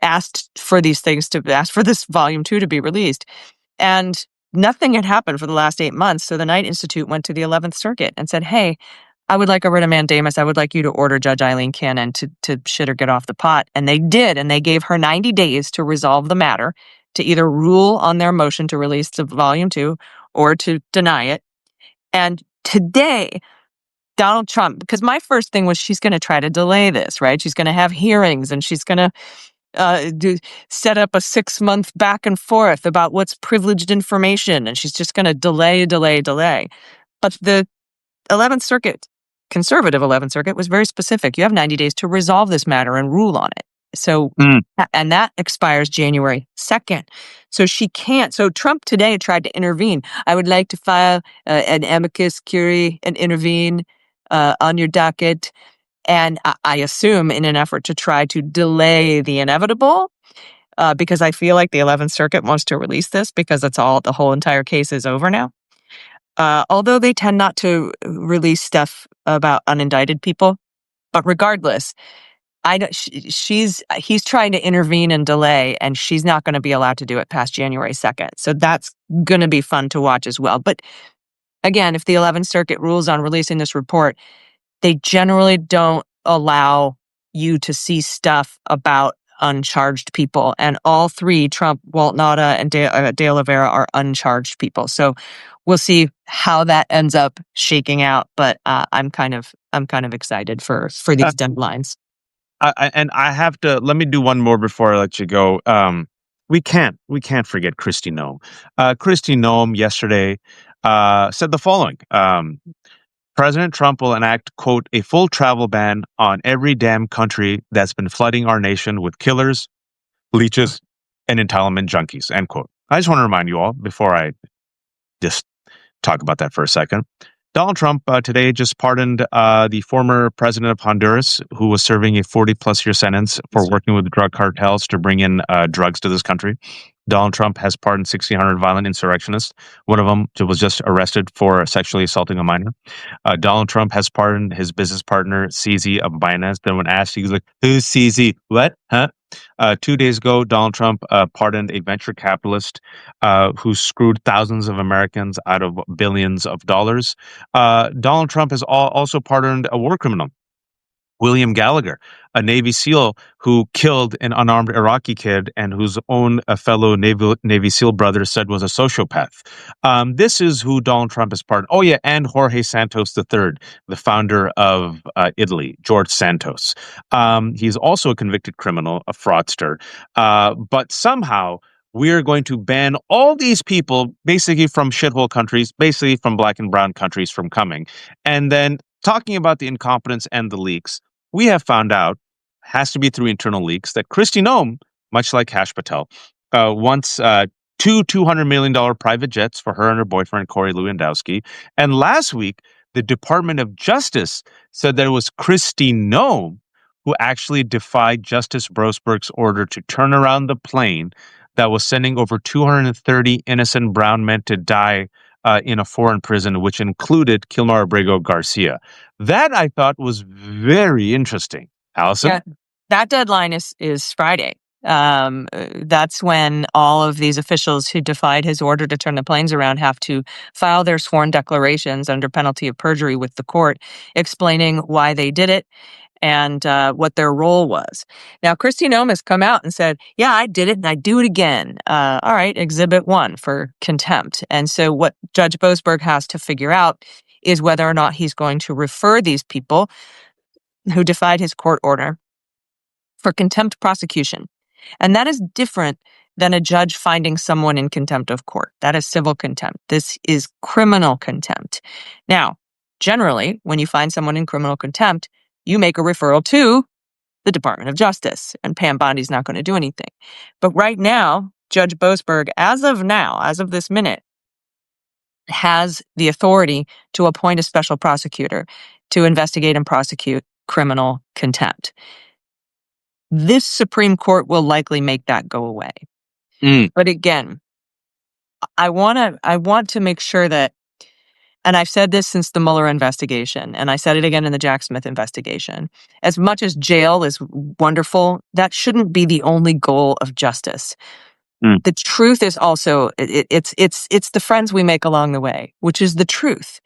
[SPEAKER 2] asked for this Volume 2 to be released. And nothing had happened for the last 8 months. So the Knight Institute went to the 11th Circuit and said, hey, I would like a writ of mandamus. I would like you to order Judge Eileen Cannon to shit or get off the pot. And they did. And they gave her 90 days to resolve the matter, to either rule on their motion to release the Volume 2 or to deny it. And today, Donald Trump, because my first thing was she's going to try to delay this, right? She's going to have hearings and she's going to set up a 6-month back and forth about what's privileged information. And she's just going to delay. But the 11th Circuit, conservative 11th Circuit, was very specific. You have 90 days to resolve this matter and rule on it. So, and that expires January 2nd. So she can't. So Trump today tried to intervene. I would like to file an amicus curiae and intervene on your docket. And I assume in an effort to try to delay the inevitable, because I feel like the 11th Circuit wants to release this because the whole entire case is over now. Although they tend not to release stuff about unindicted people. But regardless, he's trying to intervene and delay, and she's not going to be allowed to do it past January 2nd. So that's going to be fun to watch as well. But again, if the 11th Circuit rules on releasing this report, they generally don't allow you to see stuff about uncharged people. And all three, Trump, Walt Nauta, and De Oliveira, are uncharged people. So we'll see how that ends up shaking out. But I'm kind of excited for these deadlines.
[SPEAKER 1] And I have to, let me do one more before I let you go. We can't forget Kristi Noem. Kristi Noem yesterday said the following. President Trump will enact, quote, a full travel ban on every damn country that's been flooding our nation with killers, leeches, and entitlement junkies, end quote. I just want to remind you all, before I just talk about that for a second. Donald Trump today just pardoned the former president of Honduras, who was serving a 40-plus year sentence for working with drug cartels to bring in drugs to this country. Donald Trump has pardoned 1,600 violent insurrectionists. One of them was just arrested for sexually assaulting a minor. Donald Trump has pardoned his business partner, CZ of Binance. Then when asked, he was like, who's CZ? What? Huh? 2 days ago, Donald Trump pardoned a venture capitalist who screwed thousands of Americans out of billions of dollars. Donald Trump has also pardoned a war criminal, William Gallagher, a Navy SEAL who killed an unarmed Iraqi kid and whose own fellow Navy SEAL brother said was a sociopath. This is who Donald Trump has pardoned. Oh, yeah, and Jorge Santos III, the founder of Italy, George Santos. He's also a convicted criminal, a fraudster. But somehow, we're going to ban all these people, basically from shithole countries, basically from black and brown countries, from coming. And then talking about the incompetence and the leaks, we have found out, has to be through internal leaks, that Kristi Noem, much like Kash Patel, wants two $200 million private jets for her and her boyfriend, Corey Lewandowski. And last week, the Department of Justice said that it was Kristi Noem who actually defied Justice Brosberg's order to turn around the plane that was sending over 230 innocent brown men to die in a foreign prison, which included Kilmar Abrego Garcia. That I thought was very interesting. Allison?
[SPEAKER 2] Yeah, that deadline is Friday. That's when all of these officials who defied his order to turn the planes around have to file their sworn declarations under penalty of perjury with the court, explaining why they did it and what their role was. Now, Kristi Noem has come out and said, yeah, I did it and I do it again. All right, Exhibit 1 for contempt. And so what Judge Boasberg has to figure out is whether or not he's going to refer these people who defied his court order for contempt prosecution. And that is different than a judge finding someone in contempt of court. That is civil contempt. This is criminal contempt. Now, generally, when you find someone in criminal contempt, you make a referral to the Department of Justice, and Pam Bondi's not going to do anything. But right now, Judge Boasberg, as of this minute, has the authority to appoint a special prosecutor to investigate and prosecute criminal contempt. This Supreme Court will likely make that go away. But again, I want to make sure that, and I've said this since the Mueller investigation, and I said it again in the Jack Smith investigation, as much as jail is wonderful, that shouldn't be the only goal of justice. The truth is also, it's the friends we make along the way, which is the truth.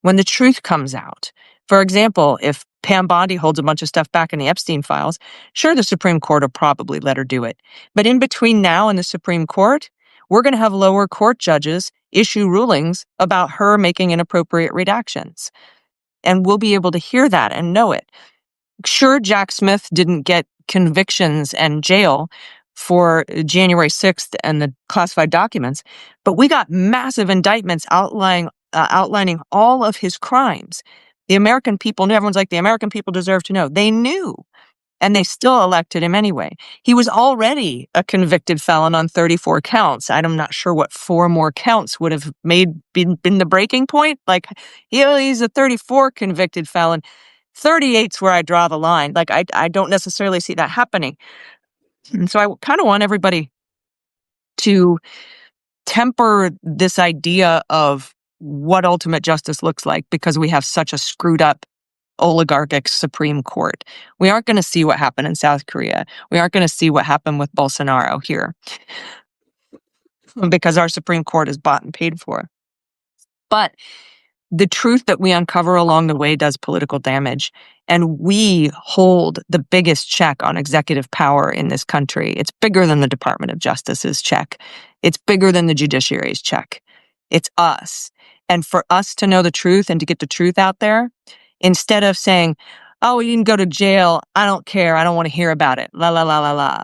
[SPEAKER 2] When the truth comes out, for example, if Pam Bondi holds a bunch of stuff back in the Epstein files, sure, the Supreme Court will probably let her do it. But in between now and the Supreme Court, we're going to have lower court judges issue rulings about her making inappropriate redactions. And we'll be able to hear that and know it. Sure, Jack Smith didn't get convictions and jail for January 6th and the classified documents, but we got massive indictments outlining all of his crimes. The American people knew. Everyone's like, the American people deserve to know. They knew, and they still elected him anyway. He was already a convicted felon on 34 counts. I'm not sure what 4 more counts would have been the breaking point. Like, he's a 34 convicted felon. 38's where I draw the line. Like, I don't necessarily see that happening. And so I kind of want everybody to temper this idea of what ultimate justice looks like because we have such a screwed up oligarchic Supreme Court. We aren't going to see what happened in South Korea. We aren't going to see what happened with Bolsonaro here because our Supreme Court is bought and paid for. But the truth that we uncover along the way does political damage, and we hold the biggest check on executive power in this country. It's bigger than the Department of Justice's check. It's bigger than the judiciary's check. It's us. And for us to know the truth and to get the truth out there, instead of saying, oh, you can go to jail, I don't care, I don't want to hear about it, la, la, la, la, la.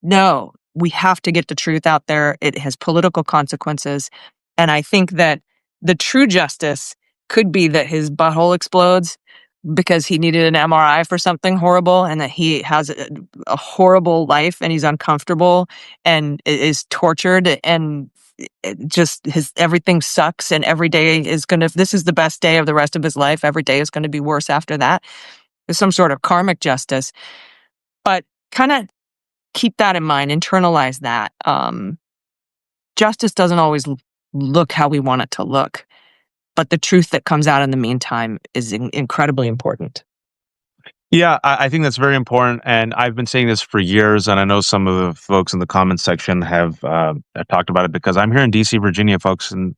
[SPEAKER 2] No, we have to get the truth out there. It has political consequences. And I think that the true justice could be that his butthole explodes because he needed an MRI for something horrible and that he has a horrible life and he's uncomfortable and is tortured and everything sucks, and every day is this is the best day of the rest of his life. Every day is going to be worse after that. There's some sort of karmic justice, but kind of keep that in mind, internalize that. Justice doesn't always look how we want it to look, but the truth that comes out in the meantime is incredibly important.
[SPEAKER 1] Yeah, I think that's very important, and I've been saying this for years, and I know some of the folks in the comments section have talked about it because I'm here in DC, Virginia, folks, and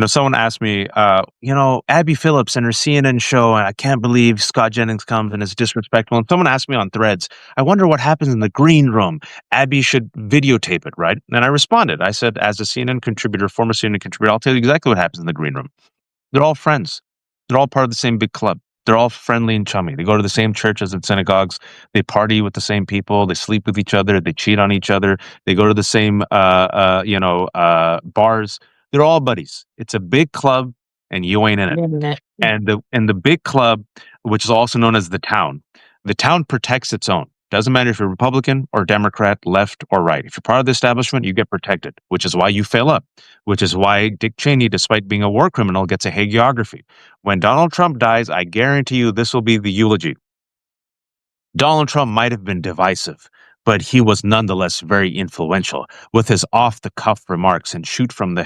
[SPEAKER 1] someone asked me, Abby Phillips and her CNN show, and I can't believe Scott Jennings comes and is disrespectful. And someone asked me on Threads, I wonder what happens in the green room. Abby should videotape it, right? And I responded. I said, as a CNN contributor, former CNN contributor, I'll tell you exactly what happens in the green room. They're all friends. They're all part of the same big club. They're all friendly and chummy. They go to the same churches and synagogues. They party with the same people. They sleep with each other. They cheat on each other. They go to the same, bars. They're all buddies. It's a big club, and you ain't in it. And the big club, which is also known as the town protects its own. Doesn't matter if you're Republican or Democrat, left or right. If you're part of the establishment, you get protected, which is why you fail up, which is why Dick Cheney, despite being a war criminal, gets a hagiography. When Donald Trump dies, I guarantee you this will be the eulogy. Donald Trump might have been divisive, but he was nonetheless very influential with his off-the-cuff remarks and shoot from the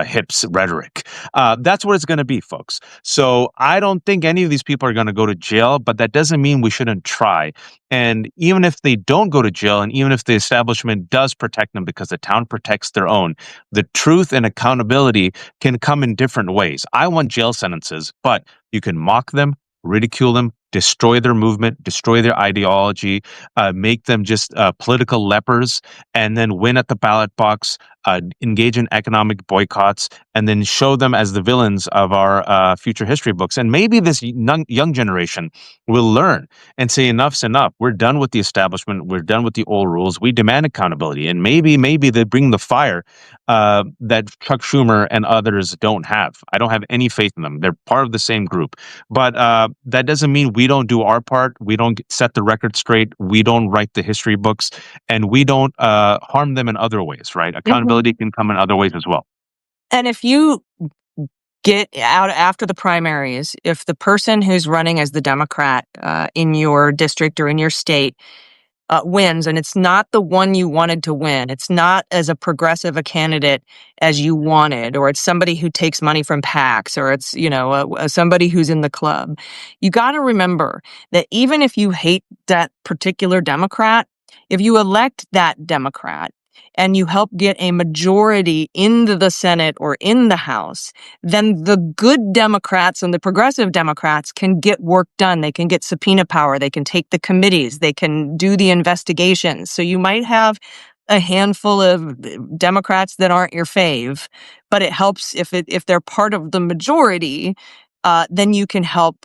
[SPEAKER 1] hips rhetoric. That's what it's going to be, folks. So I don't think any of these people are going to go to jail, but that doesn't mean we shouldn't try. And even if they don't go to jail, and even if the establishment does protect them because the town protects their own, the truth and accountability can come in different ways. I want jail sentences, but you can mock them, ridicule them, destroy their movement, destroy their ideology, make them just political lepers, and then win at the ballot box, engage in economic boycotts, and then show them as the villains of our future history books. And maybe this young generation will learn and say, enough's enough. We're done with the establishment. We're done with the old rules. We demand accountability. And maybe they bring the fire that Chuck Schumer and others don't have. I don't have any faith in them. They're part of the same group. But that doesn't mean we don't do our part. We don't set the record straight. We don't write the history books, and we don't harm them in other ways, right? Accountability can come in other ways as well.
[SPEAKER 2] And if you get out after the primaries, if the person who's running as the Democrat in your district or in your state wins, and it's not the one you wanted to win, it's not as a progressive a candidate as you wanted, or it's somebody who takes money from PACs, or it's somebody who's in the club, you got to remember that even if you hate that particular Democrat, if you elect that Democrat and you help get a majority into the Senate or in the House, then the good Democrats and the progressive Democrats can get work done. They can get subpoena power. They can take the committees. They can do the investigations. So you might have a handful of Democrats that aren't your fave, but it helps if they're part of the majority, then you can help,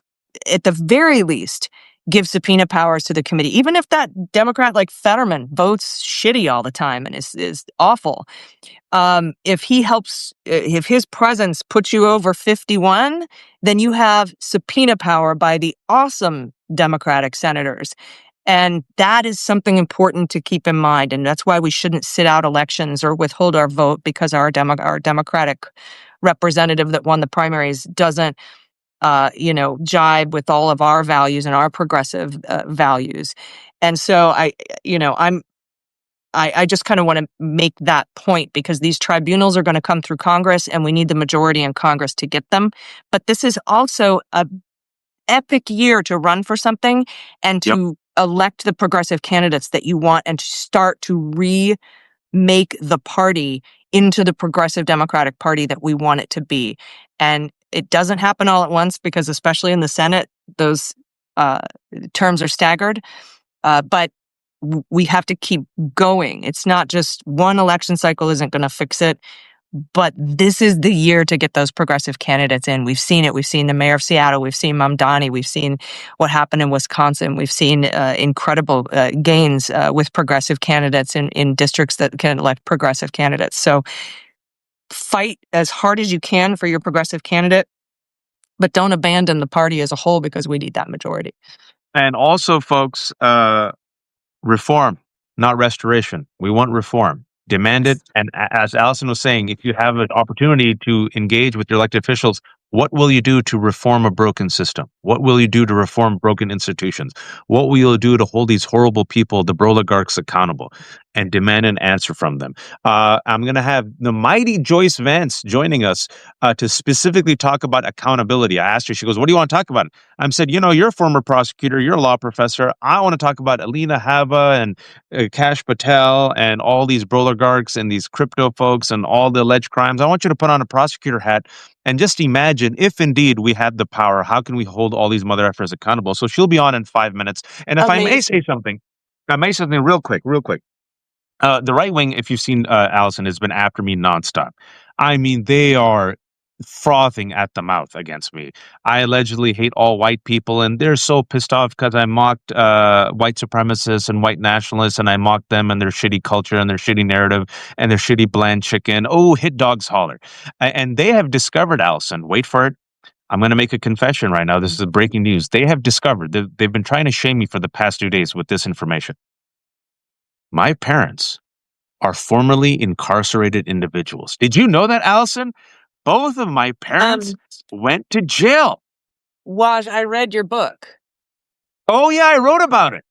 [SPEAKER 2] at the very least, give subpoena powers to the committee. Even if that Democrat like Fetterman votes shitty all the time and is awful, if he helps, if his presence puts you over 51, then you have subpoena power by the awesome Democratic senators. And that is something important to keep in mind. And that's why we shouldn't sit out elections or withhold our vote because our Democratic representative that won the primaries doesn't jibe with all of our values and our progressive values. And so I just kind of want to make that point because these tribunals are going to come through Congress and we need the majority in Congress to get them. But this is also a epic year to run for something and to elect the progressive candidates that you want and to start to remake the party into the progressive Democratic Party that we want it to be. And it doesn't happen all at once because especially in the Senate, those terms are staggered. But we have to keep going. It's not just one election cycle isn't going to fix it, but this is the year to get those progressive candidates in. We've seen it. We've seen the mayor of Seattle. We've seen Mamdani. We've seen what happened in Wisconsin. We've seen incredible gains with progressive candidates in districts that can elect progressive candidates. So fight as hard as you can for your progressive candidate, but don't abandon the party as a whole because we need that majority.
[SPEAKER 1] And also, folks, reform, not restoration. We want reform. Demand it. And as Allison was saying, if you have an opportunity to engage with your elected officials, what will you do to reform a broken system? What will you do to reform broken institutions? What will you do to hold these horrible people, the oligarchs, accountable and demand an answer from them? I'm going to have the mighty Joyce Vance joining us to specifically talk about accountability. I asked her, she goes, "What do you want to talk about?" I said, "You're a former prosecutor, you're a law professor. I want to talk about Alina Hava and Cash Patel and all these oligarchs and these crypto folks and all the alleged crimes. I want you to put on a prosecutor hat and just imagine if indeed we had the power, how can we hold all these mother effers accountable?" So she'll be on in 5 minutes. And if I may say something, real quick. The right wing, if you've seen Allison, has been after me nonstop. I mean, they are frothing at the mouth against me. I allegedly hate all white people, and they're so pissed off because I mocked white supremacists and white nationalists, and I mocked them and their shitty culture and their shitty narrative and their shitty bland chicken. Oh, hit dogs holler. And they have discovered, Allison, wait for it. I'm going to make a confession right now. This is breaking news. They have discovered, they've been trying to shame me for the past 2 days with this information. My parents are formerly incarcerated individuals. Did you know that, Allison? Both of my parents went to jail.
[SPEAKER 2] Waj, I read your book.
[SPEAKER 1] Oh, yeah, I wrote about it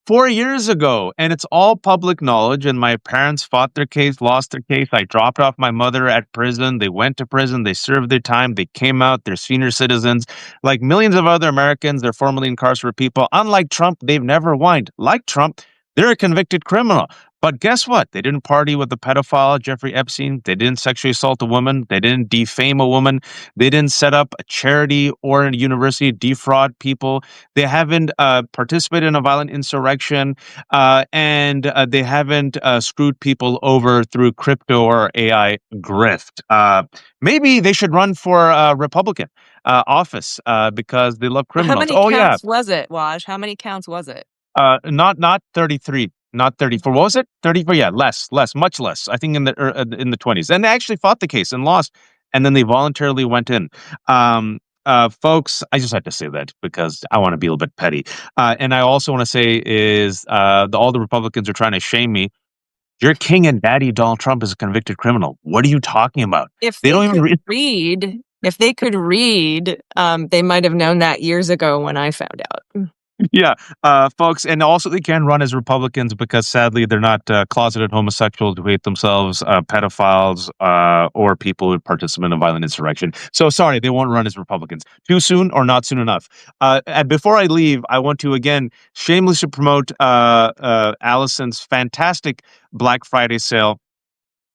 [SPEAKER 1] 4 years ago, and it's all public knowledge. And my parents fought their case, lost their case. I dropped off my mother at prison. They went to prison. They served their time. They came out. They're senior citizens. Like millions of other Americans, they're formerly incarcerated people. Unlike Trump, they've never whined. Like Trump, they're a convicted criminal. But guess what? They didn't party with the pedophile, Jeffrey Epstein. They didn't sexually assault a woman. They didn't defame a woman. They didn't set up a charity or a university, defraud people. They haven't participated in a violent insurrection. And they haven't screwed people over through crypto or AI grift. Maybe they should run for a Republican office because they love criminals.
[SPEAKER 2] How many counts was it, Waj? How many counts was it?
[SPEAKER 1] Not 33, not 34. What was it? 34? Yeah, less, much less. I think in the 20s. And they actually fought the case and lost, and then they voluntarily went in. Folks, I just had to say that because I want to be a little bit petty. And I also want to say is all the Republicans are trying to shame me. Your king and daddy, Donald Trump, is a convicted criminal. What are you talking about?
[SPEAKER 2] If they don't even read. If they could read, they might have known that years ago when I found out.
[SPEAKER 1] Yeah, folks, and also they can run as Republicans because sadly they're not closeted homosexuals who hate themselves, pedophiles, or people who participate in a violent insurrection. So sorry, they won't run as Republicans. Too soon or not soon enough. And before I leave, I want to again shamelessly promote Allison's fantastic Black Friday sale.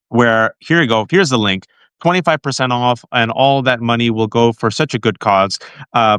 [SPEAKER 1] Where here you go. Here's the link. 25% off, and all that money will go for such a good cause.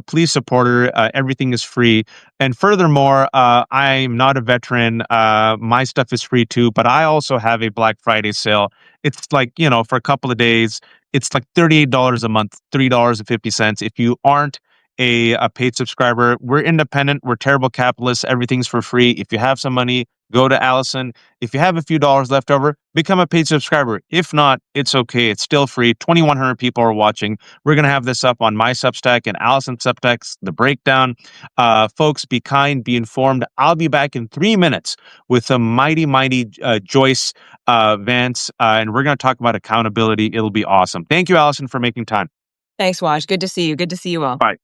[SPEAKER 1] Please support her. Everything is free. And furthermore, I'm not a veteran. My stuff is free too, but I also have a Black Friday sale. It's like, for a couple of days, it's like $38 a month, $3.50. If you aren't a paid subscriber, we're independent. We're terrible capitalists. Everything's for free. If you have some money, go to Allison. If you have a few dollars left over, become a paid subscriber. If not, it's okay. It's still free. 2,100 people are watching. We're going to have this up on my Substack and Allison's Substack, the breakdown. Folks, be kind, be informed. I'll be back in 3 minutes with the mighty Joyce Vance, and we're going to talk about accountability. It'll be awesome. Thank you, Allison, for making time.
[SPEAKER 2] Thanks, Waj. Good to see you. Good to see you all.
[SPEAKER 1] Bye.